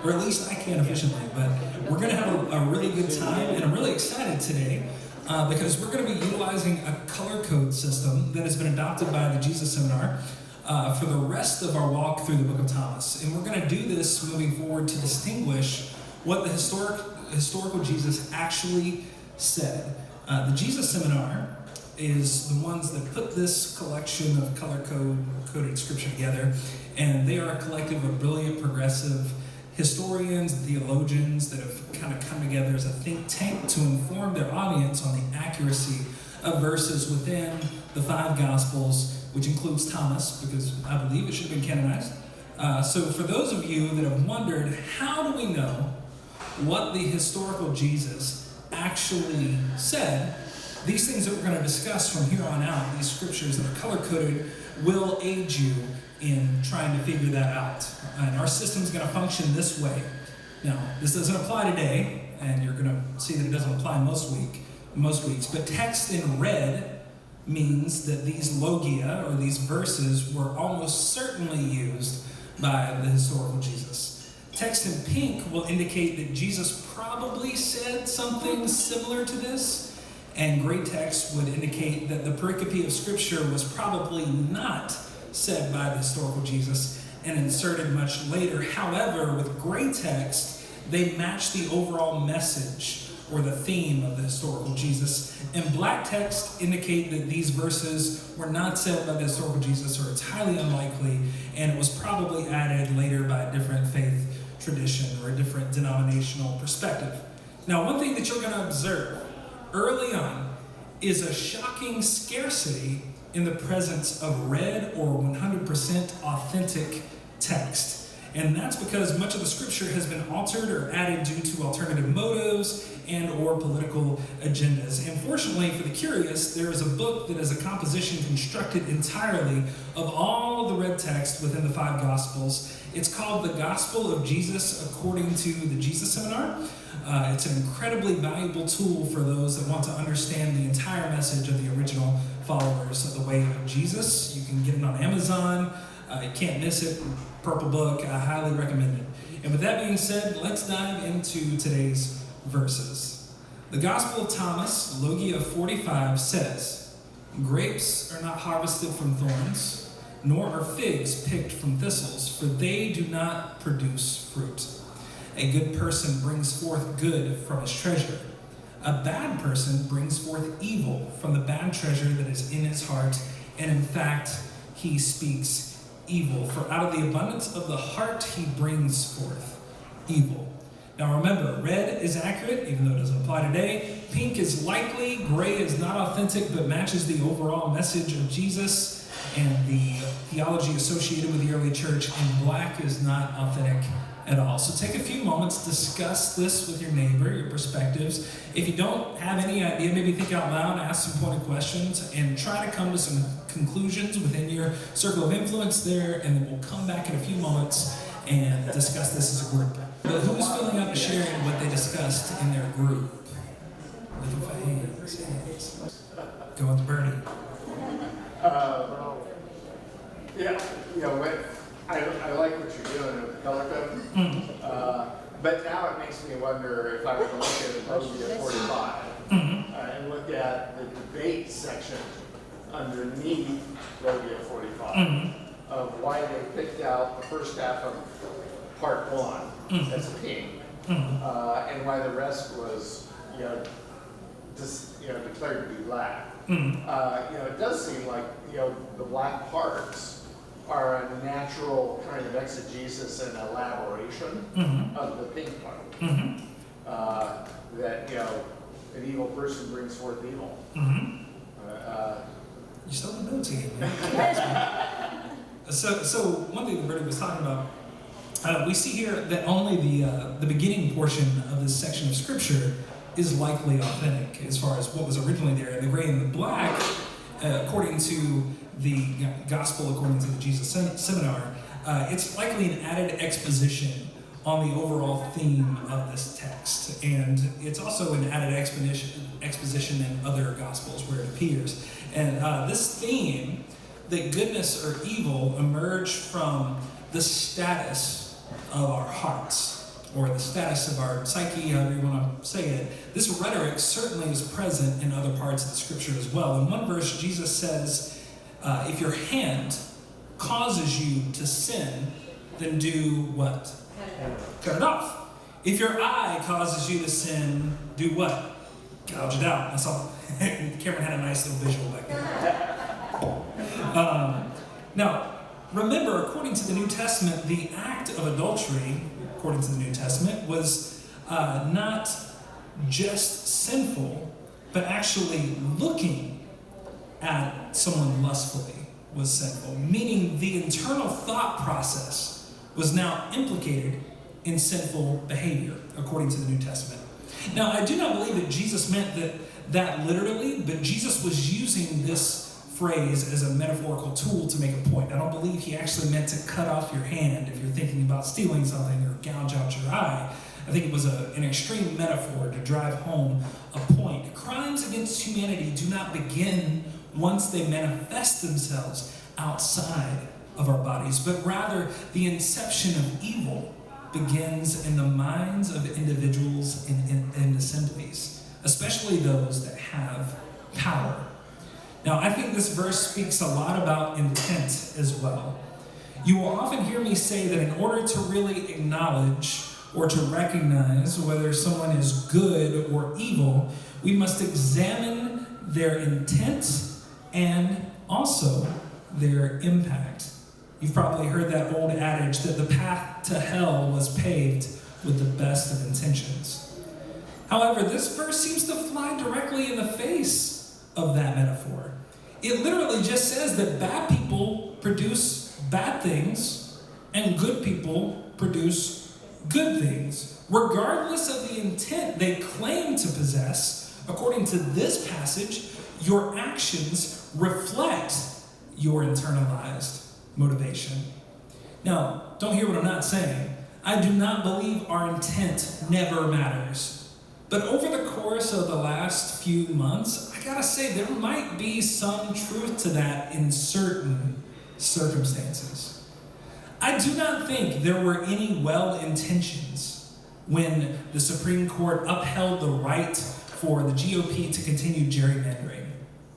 or at least I can efficiently. But we're going to have a really good time, and I'm really excited today because we're going to be utilizing a color code system that has been adopted by the Jesus Seminar for the rest of our walk through the Book of Thomas. And we're going to do this moving forward to distinguish what the historical Jesus actually said. The Jesus Seminar is the ones that put this collection of coded scripture together, and they are a collective of brilliant progressive historians, theologians that have kind of come together as a think tank to inform their audience on the accuracy of verses within the 5 Gospels, which includes Thomas, because I believe it should have been canonized. So for those of you that have wondered, how do we know what the historical Jesus actually said? These things that we're going to discuss from here on out, these scriptures that are color-coded, will aid you in trying to figure that out. And our system is going to function this way. Now, this doesn't apply today, and you're going to see that it doesn't apply most weeks, but text in red means that these logia, or these verses, were almost certainly used by the historical Jesus. Text in pink will indicate that Jesus probably said something similar to this, and gray text would indicate that the pericope of Scripture was probably not said by the historical Jesus and inserted much later. However, with gray text, they match the overall message or the theme of the historical Jesus. And black text indicate that these verses were not said by the historical Jesus, or it's highly unlikely, and it was probably added later by a different faith tradition or a different denominational perspective. Now, one thing that you're going to observe early on is a shocking scarcity in the presence of red or 100% authentic text. And that's because much of the scripture has been altered or added due to alternative motives and or political agendas. And fortunately for the curious, there is a book that is a composition constructed entirely of all the red text within the 5 Gospels. It's called The Gospel of Jesus according to the Jesus Seminar. It's an incredibly valuable tool for those that want to understand the entire message of the original followers of the way of Jesus. You can get it on Amazon. You can't miss it. Purple book. I highly recommend it. And with that being said, let's dive into today's verses. The Gospel of Thomas, Logia 45, says, "Grapes are not harvested from thorns, nor are figs picked from thistles, for they do not produce fruit. A good person brings forth good from his treasure. A bad person brings forth evil from the bad treasure that is in his heart, and in fact, he speaks evil. For out of the abundance of the heart, he brings forth evil." Now remember, red is accurate, even though it doesn't apply today. Pink is likely. Gray is not authentic, but matches the overall message of Jesus and the theology associated with the early church. And black is not authentic at all. So take a few moments, discuss this with your neighbor, your perspectives. If you don't have any idea, maybe think out loud, ask some pointed questions, and try to come to some conclusions within your circle of influence there, and then we'll come back in a few moments and discuss this as a group. But who's filling up and sharing what they discussed in their group? Looking for hands. Go with Bernie. I like what you're doing with the color code, but now it makes me wonder if I were to look at Logia 45 and look at the debate section underneath Logia 45 of why they picked out the first half of part 1 as pink, and why the rest was declared to be black. It does seem like the black parts are a natural kind of exegesis and elaboration of the pink part. That an evil person brings forth evil. You still have notes again. So one thing that Bernie was talking about, we see here that only the beginning portion of this section of scripture is likely authentic as far as what was originally there. And the gray and the black, according to the gospel, according to the Jesus Seminar, it's likely an added exposition on the overall theme of this text. And it's also an added exposition in other gospels where it appears. And this theme, that goodness or evil, emerged from the status of our hearts. or the status of our psyche, however you want to say it, this rhetoric certainly is present in other parts of the scripture as well. In one verse, Jesus says, if your hand causes you to sin, then do what? Cut it off. If your eye causes you to sin, do what? Gouge it out. That's all. Cameron had a nice little visual back there. Now, remember, according to the New Testament, the act of adultery, according to the New Testament, was not just sinful, but actually looking at someone lustfully was sinful, meaning the internal thought process was now implicated in sinful behavior, according to the New Testament. Now, I do not believe that Jesus meant that literally, but Jesus was using this phrase as a metaphorical tool to make a point. I don't believe he actually meant to cut off your hand if you're thinking about stealing something or gouge out your eye. I think it was an extreme metaphor to drive home a point. Crimes against humanity do not begin once they manifest themselves outside of our bodies, but rather the inception of evil begins in the minds of individuals in assemblies, especially those that have power. Now, I think this verse speaks a lot about intent as well. You will often hear me say that in order to really acknowledge or to recognize whether someone is good or evil, we must examine their intent and also their impact. You've probably heard that old adage that the path to hell was paved with the best of intentions. However, this verse seems to fly directly in the face of that metaphor. It literally just says that bad people produce bad things and good people produce good things, regardless of the intent they claim to possess. According to this passage, your actions reflect your internalized motivation. Now, don't hear what I'm not saying. I do not believe our intent never matters. But over the course of the last few months, I gotta say, there might be some truth to that in certain circumstances. I do not think there were any well-intentions when the Supreme Court upheld the right for the GOP to continue gerrymandering.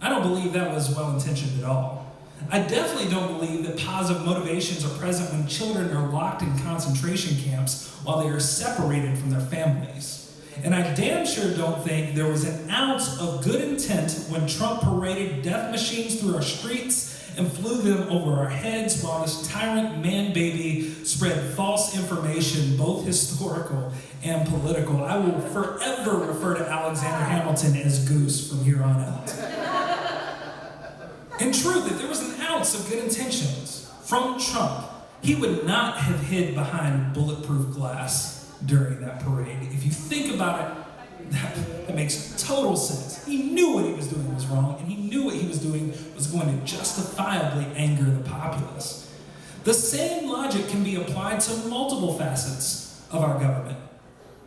I don't believe that was well-intentioned at all. I definitely don't believe that positive motivations are present when children are locked in concentration camps while they are separated from their families. And I damn sure don't think there was an ounce of good intent when Trump paraded death machines through our streets and flew them over our heads while this tyrant man-baby spread false information, both historical and political. I will forever refer to Alexander Hamilton as Goose from here on out. In truth, if there was an ounce of good intentions from Trump, he would not have hid behind bulletproof glass during that parade. If you think about it, that makes total sense. He knew what he was doing was wrong, and he knew what he was doing was going to justifiably anger the populace. The same logic can be applied to multiple facets of our government.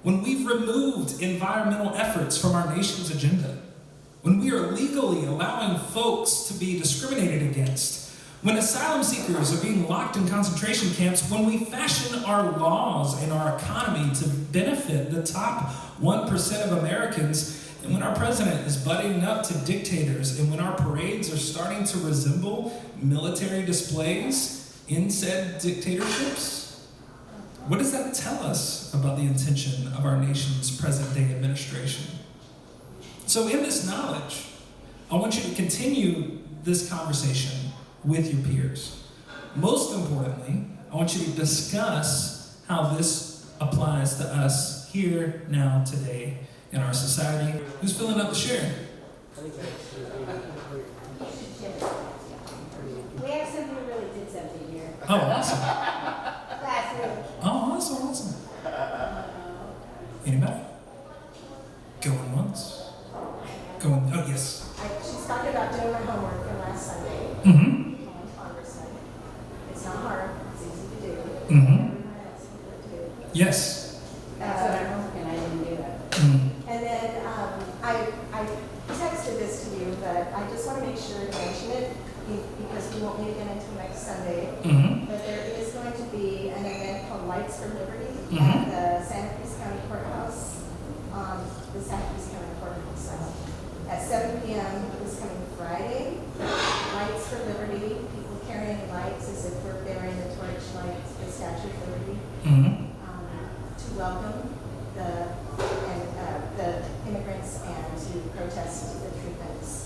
When we've removed environmental efforts from our nation's agenda, when we are legally allowing folks to be discriminated against, when asylum seekers are being locked in concentration camps, when we fashion our laws and our economy to benefit the top 1% of Americans, and when our president is butting up to dictators, and when our parades are starting to resemble military displays in said dictatorships, what does that tell us about the intention of our nation's present-day administration? So in this knowledge, I want you to continue this conversation with your peers. Most importantly, I want you to discuss how this applies to us here, now, today, in our society. Who's filling up the share? We have somebody who really did something here. Oh, awesome. Last week. Oh, awesome. Anybody? Going once? Going, oh, yes. She's talking about doing her homework from last Sunday. Mm-hmm. On Congress Sunday. It's not hard. It's easy to do. Mm-hmm. Everyone else can do it. Yes. That's what I'm hoping I didn't do that. Mm-hmm. And then I texted this to you, but I just want to make sure to mention it because we won't meet again until next Sunday. Mm-hmm. But there is going to be an event called Lights for Liberty Mhm. at the Santa Cruz County Courthouse, the Santa Cruz County Courthouse, at 7 p.m. this coming Friday. Lights for Liberty, people carrying lights as if we're bearing the torch like the Statue of Liberty, to welcome the immigrants and to protest the treatments.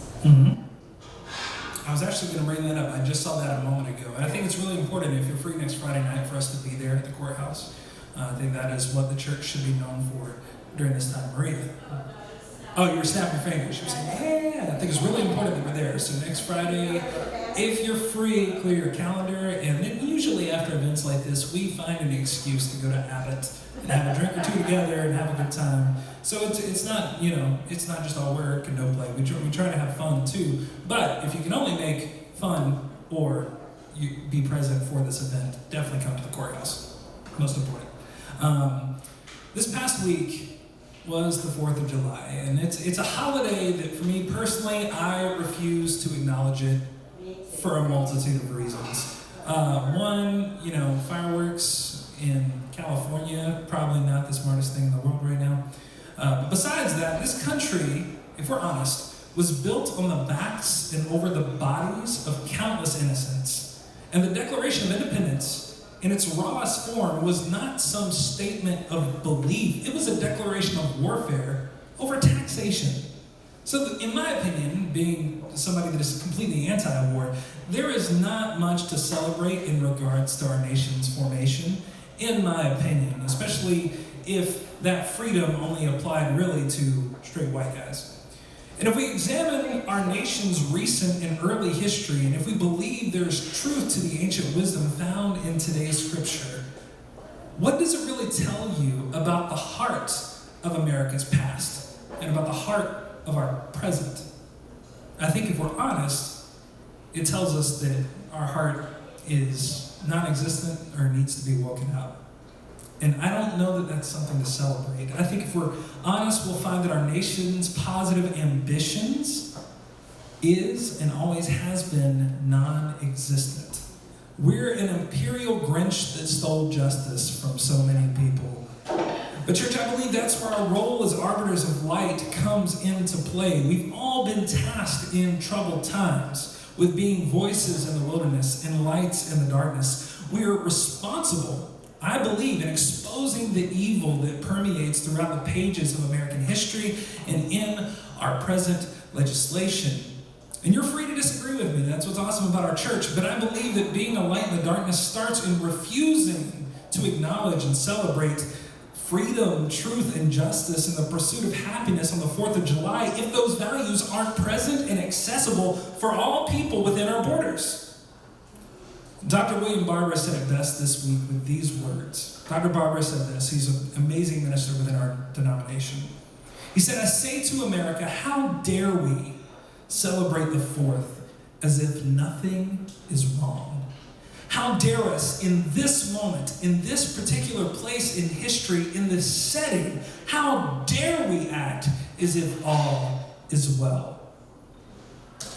I was actually going to bring that up. I just saw that a moment ago. And I think it's really important if you're free next Friday night for us to be there at the courthouse. I think that is what the church should be known for during this time. Maria. Oh, you were snapping your fingers. You were saying, yeah. I think it's really important that we're there. So next Friday, if you're free, clear your calendar. And then usually after events like this, we find an excuse to go to Abbott and have a drink or two together and have a good time. So it's not, it's not just all work and no play. We try to have fun too. But if you can only make fun or you be present for this event, definitely come to the courthouse. Most important. This past week was the 4th of July, and it's a holiday that for me personally, I refuse to acknowledge it for a multitude of reasons. One, fireworks in California, probably not the smartest thing in the world right now. But besides that, this country, if we're honest, was built on the backs and over the bodies of countless innocents. And the Declaration of Independence, in its rawest form, was not some statement of belief. It was a declaration of warfare over taxation. So in my opinion, being somebody that is completely anti-war, there is not much to celebrate in regards to our nation's formation, in my opinion, especially if that freedom only applied really to straight white guys. And if we examine our nation's recent and early history, and if we believe there's truth to the ancient wisdom found in today's scripture, what does it really tell you about the heart of America's past and about the heart of our present? I think if we're honest, it tells us that our heart is non-existent or needs to be woken up. And I don't know that that's something to celebrate. I think if we're honest, we'll find that our nation's positive ambitions is and always has been non-existent. We're an imperial Grinch that stole justice from so many people. But church, I believe that's where our role as arbiters of light comes into play. We've all been tasked in troubled times with being voices in the wilderness and lights in the darkness. We are responsible, I believe, in exposing the evil that permeates throughout the pages of American history and in our present legislation. And you're free to disagree with me. That's what's awesome about our church. But I believe that being a light in the darkness starts in refusing to acknowledge and celebrate freedom, truth, and justice in the pursuit of happiness on the 4th of July if those values aren't present and accessible for all people within our borders. Dr. William Barber said it best this week with these words. Dr. Barber said this. He's an amazing minister within our denomination. He said, "I say to America, how dare we celebrate the 4th as if nothing is wrong? How dare us in this moment, in this particular place in history, in this setting, how dare we act as if all is well?"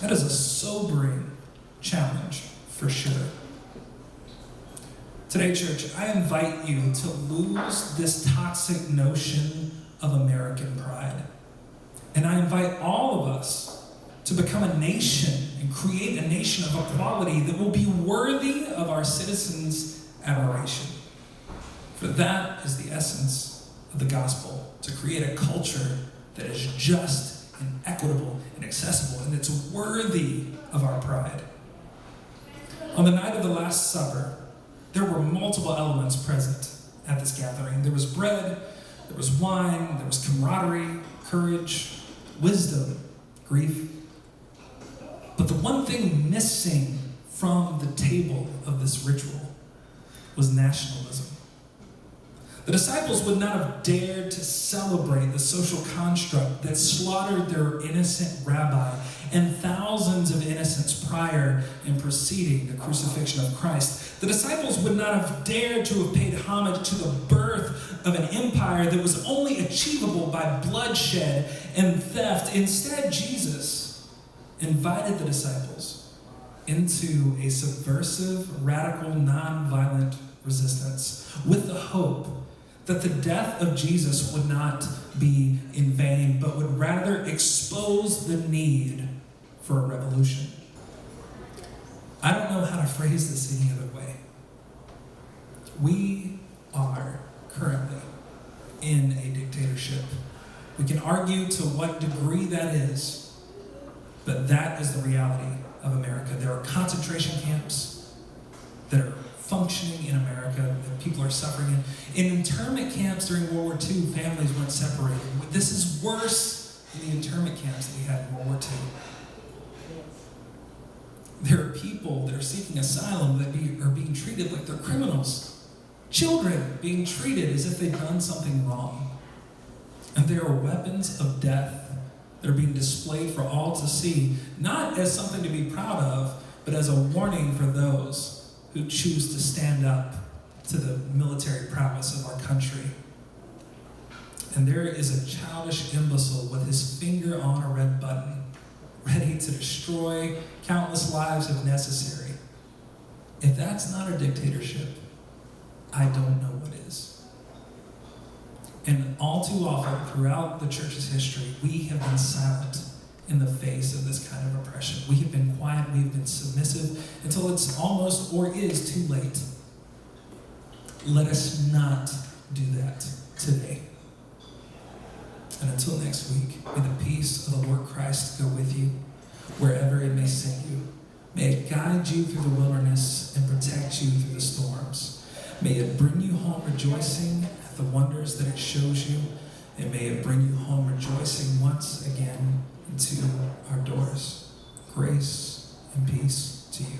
That is a sobering challenge for sure. Today, church, I invite you to lose this toxic notion of American pride. And I invite all of us to become a nation and create a nation of equality that will be worthy of our citizens' admiration. For that is the essence of the gospel, to create a culture that is just and equitable and accessible and that's worthy of our pride. On the night of the Last Supper, there were multiple elements present at this gathering. There was bread, there was wine, there was camaraderie, courage, wisdom, grief. But the one thing missing from the table of this ritual was nationalism. The disciples would not have dared to celebrate the social construct that slaughtered their innocent rabbi and thousands of innocents prior and preceding the crucifixion of Christ. The disciples would not have dared to have paid homage to the birth of an empire that was only achievable by bloodshed and theft. Instead, Jesus invited the disciples into a subversive, radical, non-violent resistance, with the hope that the death of Jesus would not be in vain, but would rather expose the need for a revolution. I don't know how to phrase this any other way. We are currently in a dictatorship. We can argue to what degree that is, but that is the reality of America. There are concentration camps that are functioning in America that people are suffering in. In internment camps during World War II, families weren't separated. This is worse than the internment camps that we had in World War II. There are people that are seeking asylum that are being treated like they're criminals. Children being treated as if they've done something wrong. And there are weapons of death that are being displayed for all to see, not as something to be proud of, but as a warning for those who choose to stand up to the military prowess of our country. And there is a childish imbecile with his finger on a red button, ready to destroy countless lives if necessary. If that's not a dictatorship, I don't know what is. And all too often, throughout the church's history, we have been silent in the face of this kind of oppression. We have been quiet, we have been submissive until it's almost or is too late. Let us not do that today. And until next week, may the peace of the Lord Christ go with you wherever it may send you. May it guide you through the wilderness and protect you through the storms. May it bring you home rejoicing at the wonders that it shows you, and may it bring you home rejoicing once again into our doors. Grace and peace to you.